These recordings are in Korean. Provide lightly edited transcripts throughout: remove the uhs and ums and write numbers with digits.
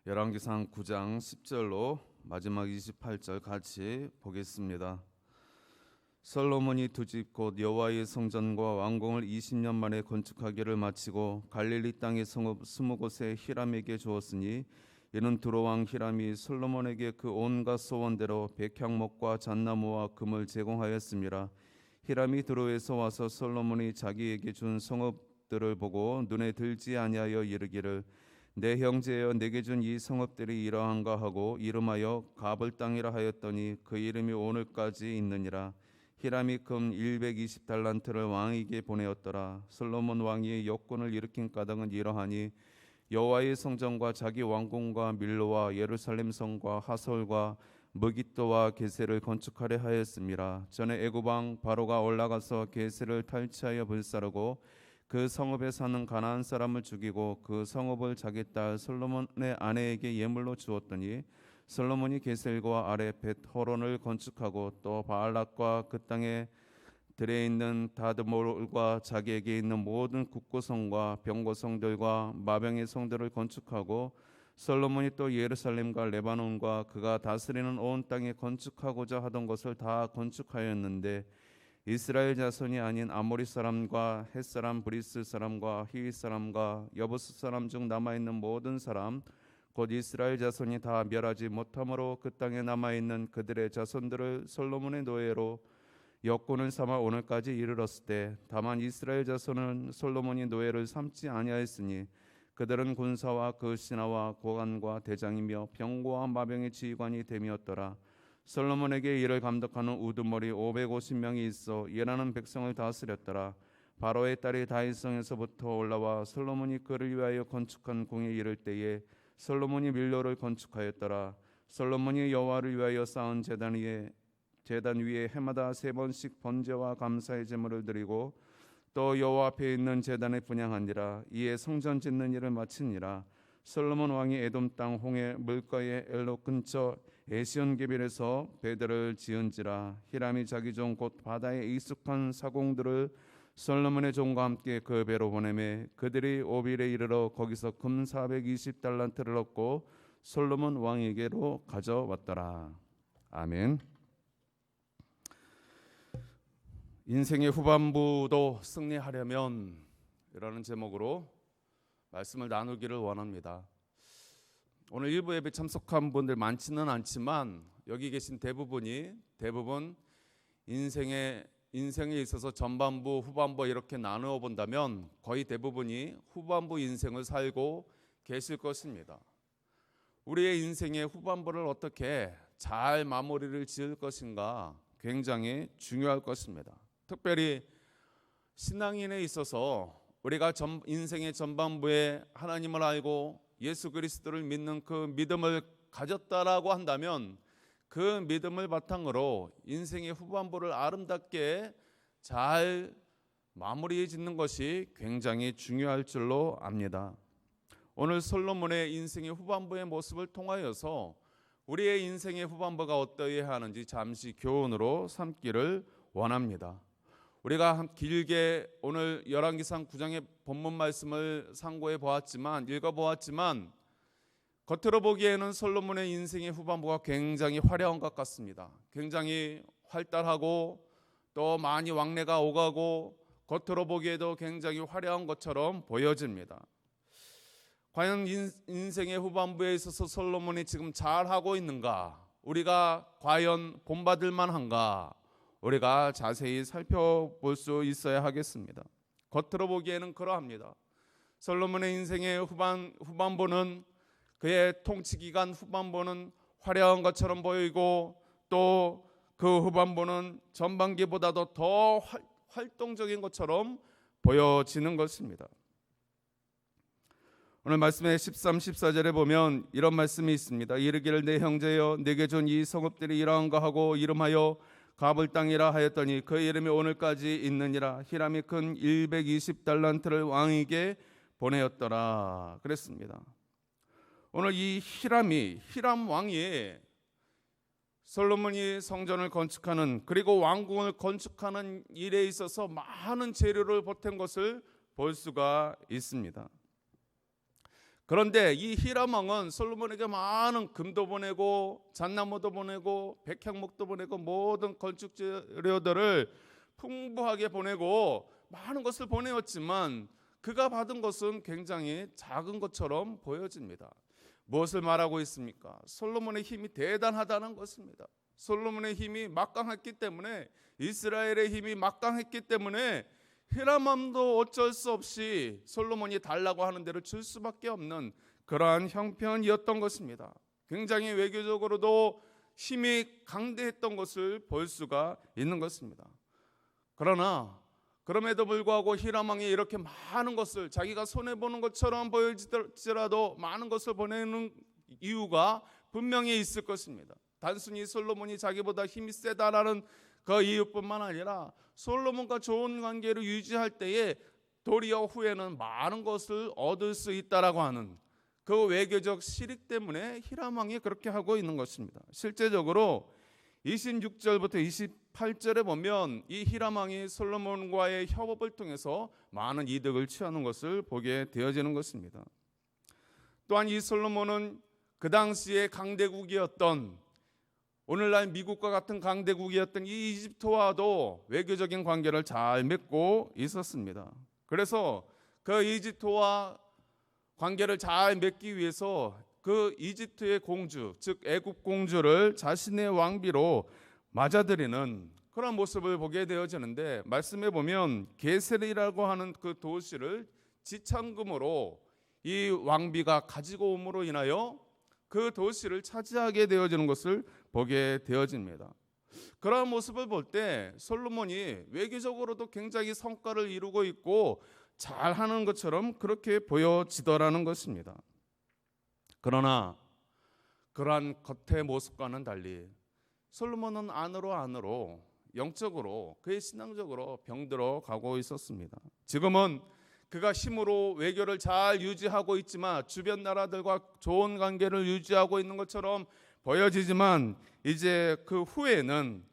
열왕기상 9장 10절로 마지막 28절 같이 보겠습니다. 솔로몬이 두 집 곧 여호와의 성전과 왕궁을 20년 만에 건축하기를 마치고 갈릴리 땅의 성읍 20곳에 히람에게 주었으니 이는 두로 왕 히람이 솔로몬에게 그 온갖 소원대로 백향목과 잣나무와 금을 제공하였습니다. 히람이 두로에서 와서 솔로몬이 자기에게 준 성읍들을 보고 눈에 들지 아니하여 이르기를 내 형제여 내게 준 이 성읍들이 이러한가 하고 이름하여 가볼 땅이라 하였더니 그 이름이 오늘까지 있느니라. 히람이 금 120달란트를 왕에게 보내었더라. 솔로몬 왕이 역군을 일으킨 까닭은 이러하니 여호와의 성전과 자기 왕궁과 밀로와 예루살렘 성과 하솔과 무깃도와 게세를 건축하려 하였습니다. 전에 애굽 왕 바로가 올라가서 게세를 탈취하여 불사르고 그 성읍에 사는 가나안 사람을 죽이고 그 성읍을 자기 딸 솔로몬의 아내에게 예물로 주었더니 솔로몬이 게셀과 아래 벳호론을 건축하고 또 바알락과 그 땅에 들에 있는 다드몰과 자기에게 있는 모든 국고성과 병고성들과 마병의 성들을 건축하고 솔로몬이 또 예루살렘과 레바논과 그가 다스리는 온 땅에 건축하고자 하던 것을 다 건축하였는데 이스라엘 자손이 아닌 아모리 사람과 헷 사람, 브리스 사람과 히윗 사람과 여부스 사람 중 남아있는 모든 사람 곧 이스라엘 자손이 다 멸하지 못함으로 그 땅에 남아있는 그들의 자손들을 솔로몬의 노예로 역군을 삼아 오늘까지 이르렀을 때 다만 이스라엘 자손은 솔로몬이 노예를 삼지 아니하였으니 그들은 군사와 그 신하와 고관과 대장이며 병고와 마병의 지휘관이 됨이었더라. 솔로몬에게 이를 감독하는 우두머리 550명이 있어 일하는 백성을 다스렸더라. 바로의 딸이 다윗성에서부터 올라와 솔로몬이 그를 위하여 건축한 궁에 이를 때에 솔로몬이 밀로를 건축하였더라. 솔로몬이 여호와를 위하여 쌓은 제단 위에 해마다 3번씩 번제와 감사의 제물을 드리고 또 여호와 앞에 있는 제단에 분향하니라. 이에 성전 짓는 일을 마치니라. 솔로몬 왕이 에돔 땅 홍해 물가의 엘로 근처 에시온게빌에서 배들을 지은지라. 히람이 자기 종 곧 바다에 익숙한 사공들을 솔로몬의 종과 함께 그 배로 보내매 그들이 오빌에 이르러 거기서 금 420달란트를 얻고 솔로몬 왕에게로 가져왔더라. 아멘. 인생의 후반부도 승리하려면 이라는 제목으로 말씀을 나누기를 원합니다. 오늘 일부 예배 참석한 분들 많지는 않지만 여기 계신 대부분 인생에 있어서 전반부, 후반부 이렇게 나누어 본다면 거의 대부분이 후반부 인생을 살고 계실 것입니다. 우리의 인생의 후반부를 어떻게 잘 마무리를 지을 것인가 굉장히 중요할 것입니다. 특별히 신앙인에 있어서 우리가 인생의 전반부에 하나님을 알고 예수 그리스도를 믿는 그 믿음을 가졌다라고 한다면 그 믿음을 바탕으로 인생의 후반부를 아름답게 잘 마무리 짓는 것이 굉장히 중요할 줄로 압니다. 오늘 솔로몬의 인생의 후반부의 모습을 통하여서 우리의 인생의 후반부가 어떠해야 하는지 잠시 교훈으로 삼기를 원합니다. 우리가 길게 오늘 열왕기상 9장의 본문 말씀을 상고해 보았지만 읽어보았지만 겉으로 보기에는 솔로몬의 인생의 후반부가 굉장히 화려한 것 같습니다. 굉장히 활달하고 또 많이 왕래가 오가고 겉으로 보기에도 굉장히 화려한 것처럼 보여집니다. 과연 인생의 후반부에 있어서 솔로몬이 지금 잘하고 있는가? 우리가 과연 본받을 만한가? 우리가 자세히 살펴볼 수 있어야 하겠습니다. 겉으로 보기에는 그러합니다. 솔로몬의 인생의 후반부는 그의 통치기간 후반부는 화려한 것처럼 보이고 또 그 후반부는 전반기보다도 더 활동적인 것처럼 보여지는 것입니다. 오늘 말씀의 13, 14절에 보면 이런 말씀이 있습니다. 이르기를 내 형제여 내게 준 이 성읍들이 이러한가 하고 이름하여 가볼 땅이라 하였더니 그 이름이 오늘까지 있느니라. 히람이 큰 120달란트를 왕에게 보내었더라. 그랬습니다. 오늘 이 히람 왕이 솔로몬이 성전을 건축하는 그리고 왕궁을 건축하는 일에 있어서 많은 재료를 보탠 것을 볼 수가 있습니다. 그런데 이 히람 왕은 솔로몬에게 많은 금도 보내고 잣나무도 보내고 백향목도 보내고 모든 건축 재료들을 풍부하게 보내고 많은 것을 보내었지만 그가 받은 것은 굉장히 작은 것처럼 보여집니다. 무엇을 말하고 있습니까? 솔로몬의 힘이 대단하다는 것입니다. 솔로몬의 힘이 막강했기 때문에, 이스라엘의 힘이 막강했기 때문에 히람 왕도 어쩔 수 없이 솔로몬이 달라고 하는 대로 줄 수밖에 없는 그러한 형편이었던 것입니다. 굉장히 외교적으로도 힘이 강대했던 것을 볼 수가 있는 것입니다. 그러나 그럼에도 불구하고 히람 왕이 이렇게 많은 것을 자기가 손해보는 것처럼 보일지라도 많은 것을 보내는 이유가 분명히 있을 것입니다. 단순히 솔로몬이 자기보다 힘이 세다라는 그 이유뿐만 아니라 솔로몬과 좋은 관계를 유지할 때에 도리어 후에는 많은 것을 얻을 수 있다라고 하는 그 외교적 실익 때문에 히람 왕이 그렇게 하고 있는 것입니다. 실제적으로 26절부터 28절에 보면 이 히람 왕이 솔로몬과의 협업을 통해서 많은 이득을 취하는 것을 보게 되어지는 것입니다. 또한 이 솔로몬은 그 당시에 강대국이었던, 오늘날 미국과 같은 강대국이었던 이 이집트와도 외교적인 관계를 잘 맺고 있었습니다. 그래서 그 이집트와 관계를 잘 맺기 위해서 그 이집트의 공주, 즉 애굽 공주를 자신의 왕비로 맞아들이는 그런 모습을 보게 되어지는데, 말씀해 보면 게셀이라고 하는 그 도시를 지참금으로 이 왕비가 가지고 옴으로 인하여 그 도시를 차지하게 되어지는 것을 보게 되어집니다. 그러한 모습을 볼 때 솔로몬이 외교적으로도 굉장히 성과를 이루고 있고 잘하는 것처럼 그렇게 보여지더라는 것입니다. 그러나 그러한 겉의 모습과는 달리 솔로몬은 안으로 영적으로, 그의 신앙적으로 병들어 가고 있었습니다. 지금은 그가 힘으로 외교를 잘 유지하고 있지만, 주변 나라들과 좋은 관계를 유지하고 있는 것처럼 보여지지만, 이제 그 후에는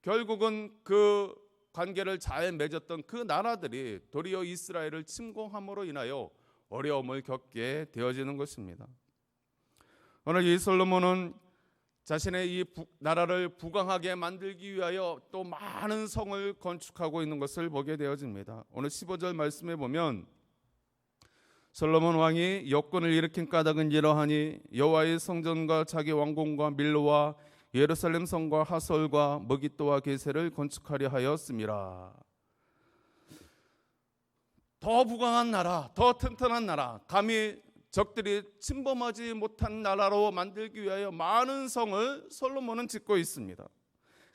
결국은 그 관계를 잘 맺었던 그 나라들이 도리어 이스라엘을 침공함으로 인하여 어려움을 겪게 되어지는 것입니다. 오늘 이 솔로몬은 자신의 이 나라를 부강하게 만들기 위하여 또 많은 성을 건축하고 있는 것을 보게 되어집니다. 오늘 15절 말씀에 보면 솔로몬 왕이 여건을 일으킨 까닭은 이러하니 여호와의 성전과 자기 왕궁과 밀로와 예루살렘 성과 하솔과 머깃도와 게셀을 건축하려 하였음이라. 더 부강한 나라, 더 튼튼한 나라, 감히 적들이 침범하지 못한 나라로 만들기 위하여 많은 성을 솔로몬은 짓고 있습니다.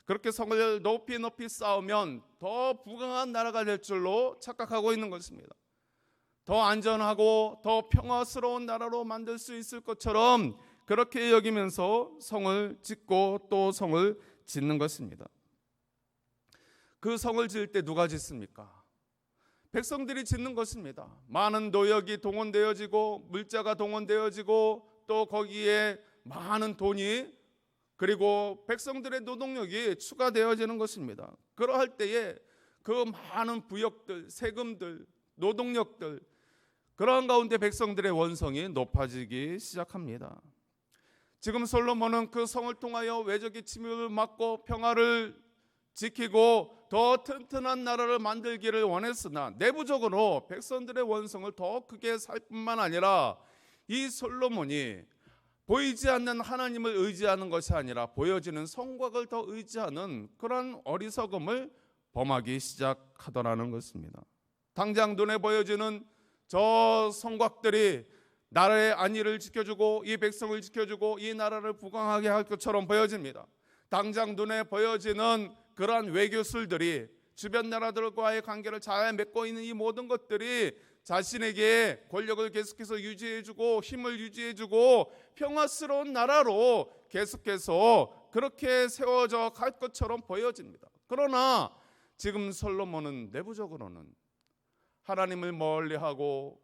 그렇게 성을 높이 쌓으면 더 부강한 나라가 될 줄로 착각하고 있는 것입니다. 더 안전하고 더 평화스러운 나라로 만들 수 있을 것처럼 그렇게 여기면서 성을 짓고 또 성을 짓는 것입니다. 그 성을 지을 때 누가 짓습니까? 백성들이 짓는 것입니다. 많은 노역이 동원되어지고 물자가 동원되어지고 또 거기에 많은 돈이, 그리고 백성들의 노동력이 추가되어지는 것입니다. 그러할 때에 그 많은 부역들, 세금들, 노동력들, 그러한 가운데 백성들의 원성이 높아지기 시작합니다. 지금 솔로몬은 그 성을 통하여 외적의 침입을 막고 평화를 지키고 더 튼튼한 나라를 만들기를 원했으나, 내부적으로 백성들의 원성을 더 크게 살 뿐만 아니라 이 솔로몬이 보이지 않는 하나님을 의지하는 것이 아니라 보여지는 성곽을 더 의지하는 그런 어리석음을 범하기 시작하더라는 것입니다. 당장 눈에 보여지는 저 성곽들이 나라의 안위를 지켜주고 이 백성을 지켜주고 이 나라를 부강하게 할 것처럼 보여집니다. 당장 눈에 보여지는 그러한 외교술들이, 주변 나라들과의 관계를 잘 맺고 있는 이 모든 것들이 자신에게 권력을 계속해서 유지해주고 힘을 유지해주고 평화스러운 나라로 계속해서 그렇게 세워져 갈 것처럼 보여집니다. 그러나 지금 솔로몬은 내부적으로는 하나님을 멀리하고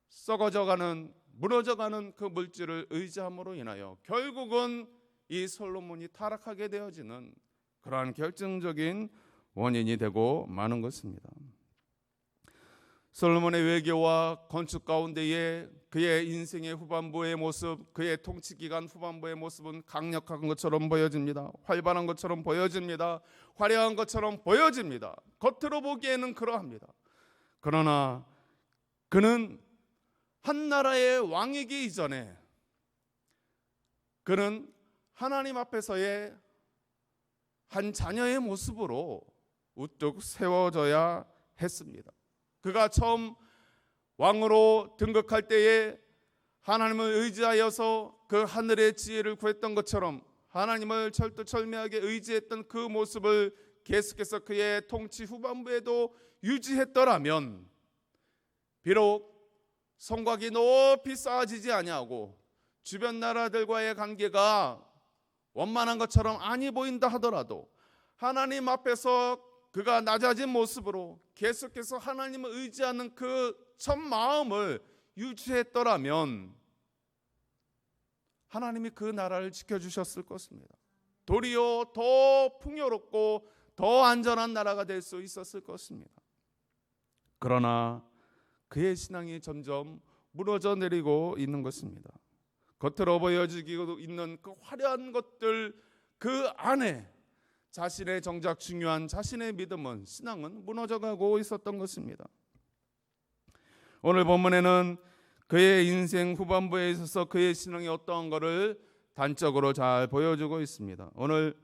썩어져가는, 무너져가는 그 물질을 의지함으로 인하여 결국은 이 솔로몬이 타락하게 되어지는 그러한 결정적인 원인이 되고 마는 것입니다. 솔로몬의 외교와 건축 가운데에 그의 인생의 후반부의 모습, 그의 통치 기간 후반부의 모습은 강력한 것처럼 보여집니다. 활발한 것처럼 보여집니다. 화려한 것처럼 보여집니다. 겉으로 보기에는 그러합니다. 그러나 그는 한 나라의 왕이기 이전에 그는 하나님 앞에서의 한 자녀의 모습으로 우뚝 세워져야 했습니다. 그가 처음 왕으로 등극할 때에 하나님을 의지하여서 그 하늘의 지혜를 구했던 것처럼 하나님을 철두철미하게 의지했던 그 모습을 계속해서 그의 통치 후반부에도 유지했더라면 비록 성곽이 높이 쌓아지지 아니하고 주변 나라들과의 관계가 원만한 것처럼 아니 보인다 하더라도 하나님 앞에서 그가 낮아진 모습으로 계속해서 하나님을 의지하는 그 첫 마음을 유지했더라면 하나님이 그 나라를 지켜주셨을 것입니다. 도리어 더 풍요롭고 더 안전한 나라가 될 수 있었을 것입니다. 그러나 그의 신앙이 점점 무너져 내리고 있는 것입니다. 겉으로 보여지고 있는 그 화려한 것들 그 안에 자신의 정작 중요한 자신의 믿음은 신앙은 무너져가고 있었던 것입니다. 오늘 본문에는 그의 인생 후반부에 있어서 그의 신앙이 어떠한 것을 단적으로 잘 보여주고 있습니다. 오늘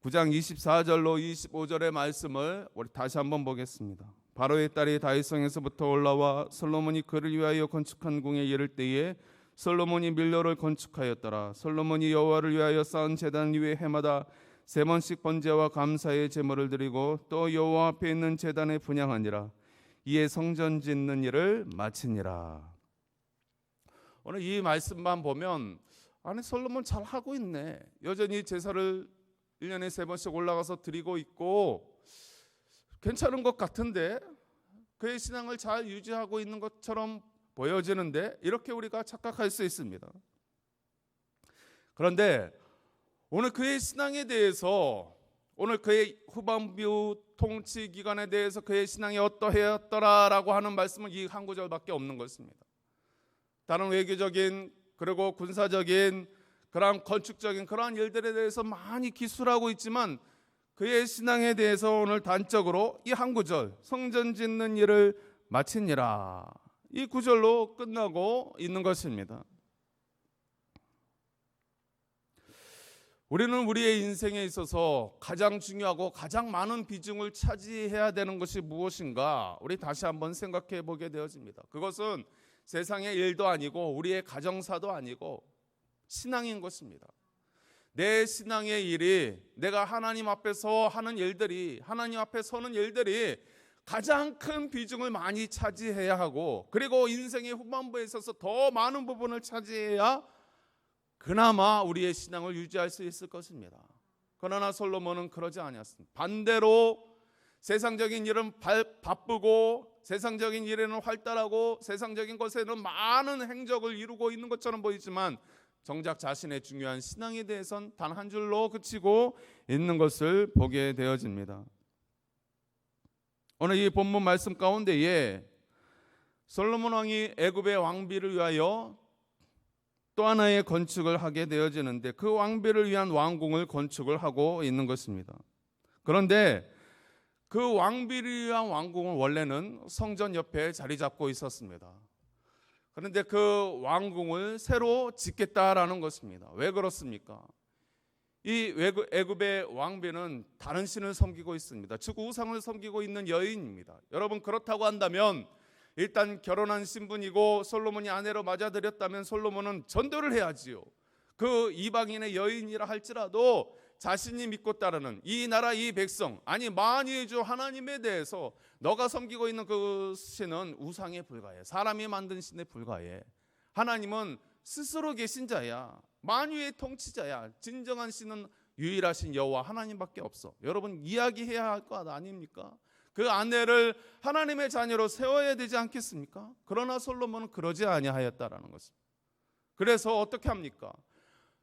9장 24절로 25절의 말씀을 우리 다시 한번 보겠습니다. 바로의 딸이 다윗성에서부터 올라와 솔로몬이 그를 위하여 건축한 궁에 이를 때에 솔로몬이 밀로를 건축하였더라. 솔로몬이 여호와를 위하여 쌓은 제단 위에 해마다 3번씩 번제와 감사의 제물을 드리고 또 여호와 앞에 있는 제단에 분향하니라. 이에 성전 짓는 일을 마치니라. 오늘 이 말씀만 보면 아니 솔로몬 잘 하고 있네. 여전히 제사를 1년에 3번씩 올라가서 드리고 있고 괜찮은 것 같은데 그의 신앙을 잘 유지하고 있는 것처럼 보여지는데 이렇게 우리가 착각할 수 있습니다. 그런데 오늘 그의 신앙에 대해서 오늘 그의 후반부 통치 기간에 대해서 그의 신앙이 어떠했더라라고 하는 말씀은 이 한 구절밖에 없는 것입니다. 다른 외교적인 그리고 군사적인 그러한 건축적인 그러한 일들에 대해서 많이 기술하고 있지만 그의 신앙에 대해서 오늘 단적으로 이 한 구절 성전 짓는 일을 마치니라 이 구절로 끝나고 있는 것입니다. 우리는 우리의 인생에 있어서 가장 중요하고 가장 많은 비중을 차지해야 되는 것이 무엇인가 우리 다시 한번 생각해 보게 되어집니다. 그것은 세상의 일도 아니고 우리의 가정사도 아니고 신앙인 것입니다. 내 신앙의 일이 내가 하나님 앞에서 하는 일들이 하나님 앞에 서는 일들이 가장 큰 비중을 많이 차지해야 하고 그리고 인생의 후반부에 있어서 더 많은 부분을 차지해야 그나마 우리의 신앙을 유지할 수 있을 것입니다. 그러나 솔로몬은 그러지 아니었습니다. 반대로 세상적인 일은 바쁘고 세상적인 일에는 활달하고 세상적인 것에는 많은 행적을 이루고 있는 것처럼 보이지만 정작 자신의 중요한 신앙에 대해서는 단 한 줄로 그치고 있는 것을 보게 되어집니다. 오늘 이 본문 말씀 가운데에 솔로몬 왕이 애굽의 왕비를 위하여 또 하나의 건축을 하게 되어지는데 그 왕비를 위한 왕궁을 건축을 하고 있는 것입니다. 그런데 그 왕비를 위한 왕궁은 원래는 성전 옆에 자리 잡고 있었습니다. 그런데 그 왕궁을 새로 짓겠다라는 것입니다. 왜 그렇습니까? 이 애굽의 왕비는 다른 신을 섬기고 있습니다. 즉 우상을 섬기고 있는 여인입니다. 여러분 그렇다고 한다면 일단 결혼한 신분이고 솔로몬이 아내로 맞아들였다면 솔로몬은 전도를 해야지요. 그 이방인의 여인이라 할지라도 자신이 믿고 따르는 이 나라 이 백성 아니 만유의 주 하나님에 대해서 너가 섬기고 있는 그 신은 우상에 불과해. 사람이 만든 신에 불과해. 하나님은 스스로 계신 자야. 만유의 통치자야. 진정한 신은 유일하신 여호와 하나님밖에 없어. 여러분 이야기해야 할 것 아닙니까? 그 아내를 하나님의 자녀로 세워야 되지 않겠습니까? 그러나 솔로몬은 그러지 아니하였다라는 것입니다. 그래서 어떻게 합니까?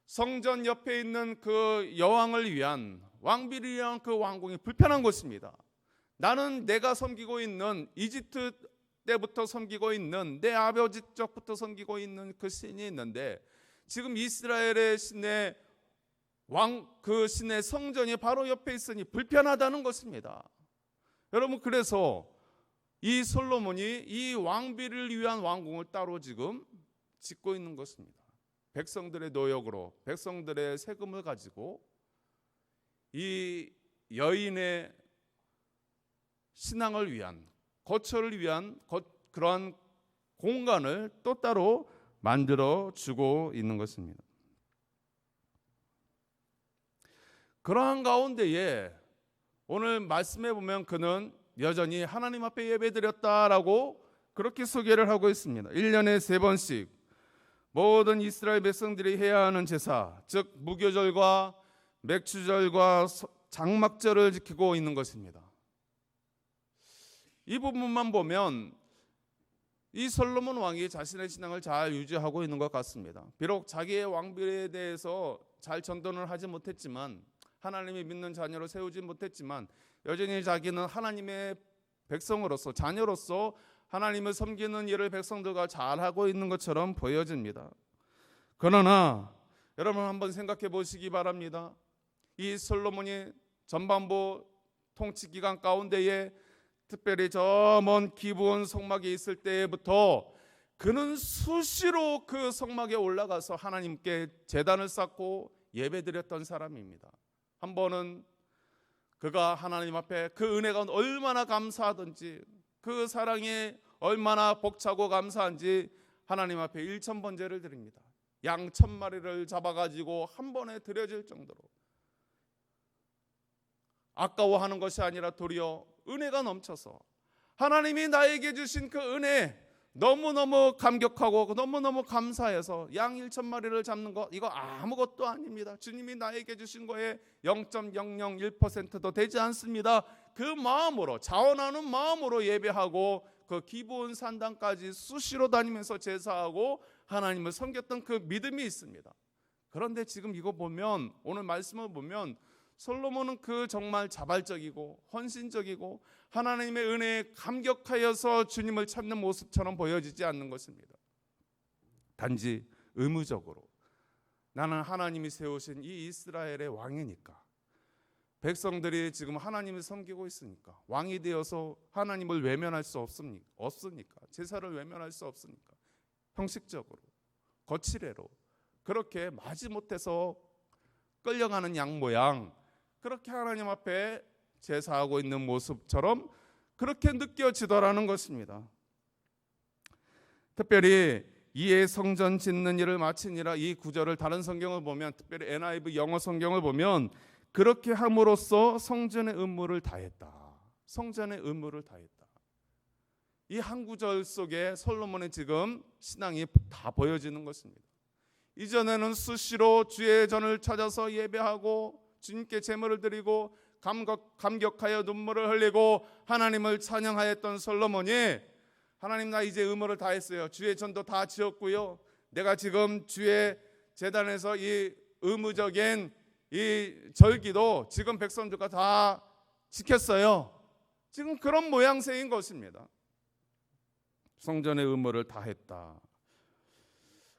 성전 옆에 있는 그 여왕을 위한 왕비를 위한 그 왕궁이 불편한 곳입니다. 나는 내가 섬기고 있는 이집트 때부터 섬기고 있는, 내 아버지 쪽부터 섬기고 있는 그 신이 있는데, 지금 이스라엘의 신의 그 신의 성전이 바로 옆에 있으니 불편하다는 것입니다. 여러분, 그래서 이 솔로몬이 이 왕비를 위한 왕궁을 따로 지금 짓고 있는 것입니다. 백성들의 노역으로, 백성들의 세금을 가지고 이 여인의 신앙을 위한, 거처를 위한 그러한 공간을 또 따로 만들어 주고 있는 것입니다. 그러한 가운데에 오늘 말씀해 보면 그는 여전히 하나님 앞에 예배드렸다라고 그렇게 소개를 하고 있습니다. 1년에 3번씩 모든 이스라엘 백성들이 해야 하는 제사, 즉 무교절과 맥주절과 장막절을 지키고 있는 것입니다. 이 부분만 보면 이 솔로몬 왕이 자신의 신앙을 잘 유지하고 있는 것 같습니다. 비록 자기의 왕비에 대해서 잘 전도를 하지 못했지만, 하나님이 믿는 자녀로 세우지 못했지만, 여전히 자기는 하나님의 백성으로서, 자녀로서 하나님을 섬기는 일을 백성들과 잘하고 있는 것처럼 보여집니다. 그러나 여러분 한번 생각해 보시기 바랍니다. 이 솔로몬이 전반부 통치 기간 가운데에 특별히 저 먼 기브온 성막에 있을 때부터 그는 수시로 그 성막에 올라가서 하나님께 제단을 쌓고 예배드렸던 사람입니다. 한 번은 그가 하나님 앞에 그 은혜가 얼마나 감사하든지, 그 사랑이 얼마나 벅차고 감사한지 하나님 앞에 1000번제를 드립니다. 양 1000마리를 잡아가지고 한 번에 드려질 정도로 아까워하는 것이 아니라 도리어 은혜가 넘쳐서 하나님이 나에게 주신 그 은혜 너무너무 감격하고 너무너무 감사해서 양 1000마리를 잡는 거, 이거 아무것도 아닙니다. 주님이 나에게 주신 거에 0.001%도 되지 않습니다. 그 마음으로, 자원하는 마음으로 예배하고 그 기브온 산당까지 수시로 다니면서 제사하고 하나님을 섬겼던 그 믿음이 있습니다. 그런데 지금 이거 보면, 오늘 말씀을 보면 솔로몬은 그 정말 자발적이고 헌신적이고 하나님의 은혜에 감격하여서 주님을 찾는 모습처럼 보여지지 않는 것입니다. 단지 의무적으로 나는 하나님이 세우신 이 이스라엘의 왕이니까, 백성들이 지금 하나님을 섬기고 있으니까, 왕이 되어서 하나님을 외면할 수 없으니까, 제사를 외면할 수 없으니까 형식적으로, 거칠애로 그렇게 마지못해서 끌려가는 양 모양, 그렇게 하나님 앞에 제사하고 있는 모습처럼 그렇게 느껴지더라는 것입니다. 특별히 이에 성전 짓는 일을 마치니라, 이 구절을 다른 성경을 보면, 특별히 NIV 영어 성경을 보면 그렇게 함으로써 성전의 의무를 다했다. 성전의 의무를 다했다. 이 한 구절 속에 솔로몬의 지금 신앙이 다 보여지는 것입니다. 이전에는 수시로 주의 전을 찾아서 예배하고 주님께 제물을 드리고 감격하여 눈물을 흘리고 하나님을 찬양하였던 솔로몬이, 하나님 나 이제 의무를 다했어요. 주의 전도 다 지었고요. 내가 지금 주의 제단에서 이 의무적인 이 절기도 지금 백성들과 다 지켰어요. 지금 그런 모양새인 것입니다. 성전의 의무를 다했다.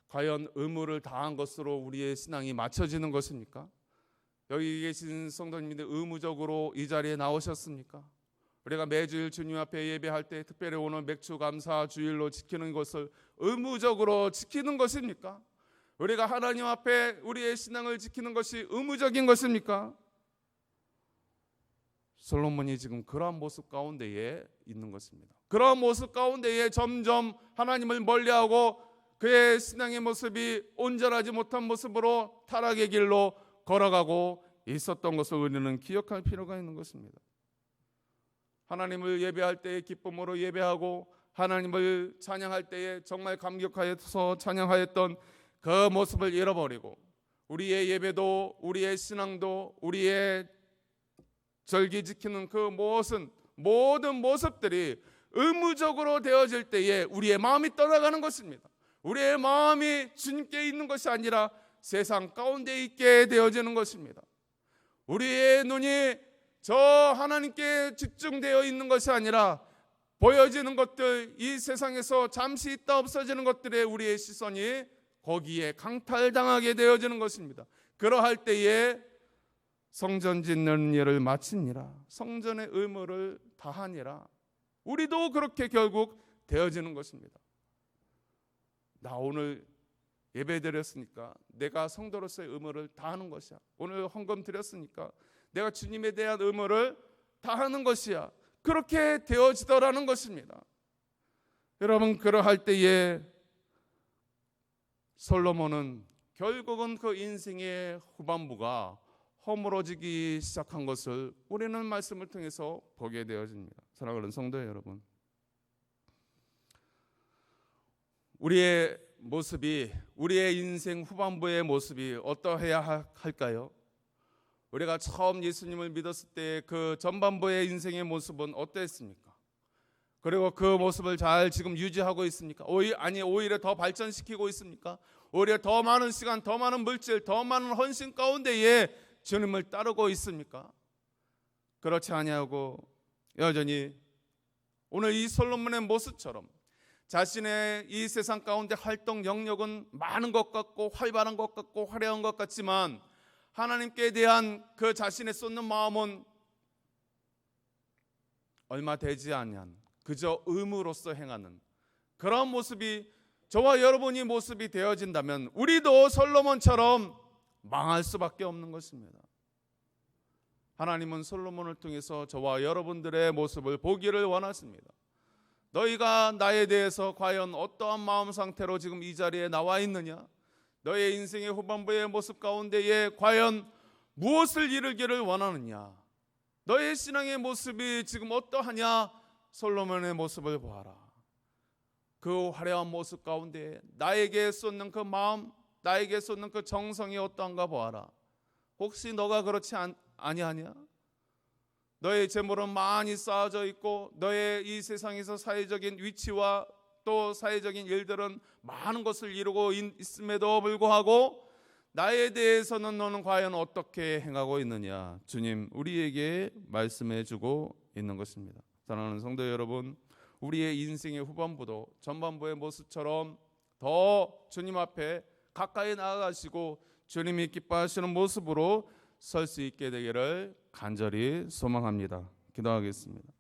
과연 의무를 다한 것으로 우리의 신앙이 맞춰지는 것입니까? 여기 계신 성도님들 의무적으로 이 자리에 나오셨습니까? 우리가 매주일 주님 앞에 예배할 때, 특별히 오늘 맥주 감사 주일로 지키는 것을 의무적으로 지키는 것입니까? 우리가 하나님 앞에 우리의 신앙을 지키는 것이 의무적인 것입니까? 솔로몬이 지금 그러한 모습 가운데에 있는 것입니다. 그러한 모습 가운데에 점점 하나님을 멀리하고 그의 신앙의 모습이 온전하지 못한 모습으로 타락의 길로 걸어가고 있었던 것을 우리는 기억할 필요가 있는 것입니다. 하나님을 예배할 때에 기쁨으로 예배하고 하나님을 찬양할 때에 정말 감격하여서 찬양하였던 그 모습을 잃어버리고, 우리의 예배도 우리의 신앙도 우리의 절기 지키는 그 모든 모습들이 의무적으로 되어질 때에 우리의 마음이 떠나가는 것입니다. 우리의 마음이 주님께 있는 것이 아니라 세상 가운데 있게 되어지는 것입니다. 우리의 눈이 저 하나님께 집중되어 있는 것이 아니라 보여지는 것들, 이 세상에서 잠시 있다 없어지는 것들에 우리의 시선이 거기에 강탈당하게 되어지는 것입니다. 그러할 때에 성전 짓는 일을 마치니라, 성전의 의무를 다하니라. 우리도 그렇게 결국 되어지는 것입니다. 나 오늘 예배 드렸으니까 내가 성도로서의 의무를 다하는 것이야. 오늘 헌금 드렸으니까 내가 주님에 대한 의무를 다하는 것이야. 그렇게 되어지더라는 것입니다. 여러분, 그러할 때에 솔로몬은 결국은 그 인생의 후반부가 허물어지기 시작한 것을 우리는 말씀을 통해서 보게 되어집니다. 사랑하는 성도 여러분, 우리의 모습이, 우리의 인생 후반부의 모습이 어떠해야 할까요? 우리가 처음 예수님을 믿었을 때 그 전반부의 인생의 모습은 어땠습니까? 그리고 그 모습을 잘 지금 유지하고 있습니까? 오히려 더 발전시키고 있습니까? 오히려 더 많은 시간, 더 많은 물질, 더 많은 헌신 가운데에 주님을 따르고 있습니까? 그렇지 아니하고 여전히 오늘 이 솔로몬의 모습처럼 자신의 이 세상 가운데 활동 영역은 많은 것 같고 활발한 것 같고 화려한 것 같지만 하나님께 대한 그 자신의 쏟는 마음은 얼마 되지 않는, 그저 의무로서 행하는 그런 모습이 저와 여러분이 모습이 되어진다면 우리도 솔로몬처럼 망할 수밖에 없는 것입니다. 하나님은 솔로몬을 통해서 저와 여러분들의 모습을 보기를 원하십니다. 너희가 나에 대해서 과연 어떠한 마음 상태로 지금 이 자리에 나와 있느냐? 너의 인생의 후반부의 모습 가운데에 과연 무엇을 이루기를 원하느냐? 너의 신앙의 모습이 지금 어떠하냐? 솔로몬의 모습을 보아라. 그 화려한 모습 가운데 나에게 쏟는 그 마음, 나에게 쏟는 그 정성이 어떠한가 보아라. 혹시 너가 그렇지 아니하냐? 너의 재물은 많이 쌓아져 있고 너의 이 세상에서 사회적인 위치와 또 사회적인 일들은 많은 것을 이루고 있음에도 불구하고 나에 대해서는 너는 과연 어떻게 행하고 있느냐? 주님 우리에게 말씀해 주고 있는 것입니다. 사랑하는 성도 여러분, 우리의 인생의 후반부도 전반부의 모습처럼 더 주님 앞에 가까이 나아가시고 주님이 기뻐하시는 모습으로 설 수 있게 되기를 간절히 소망합니다. 기도하겠습니다.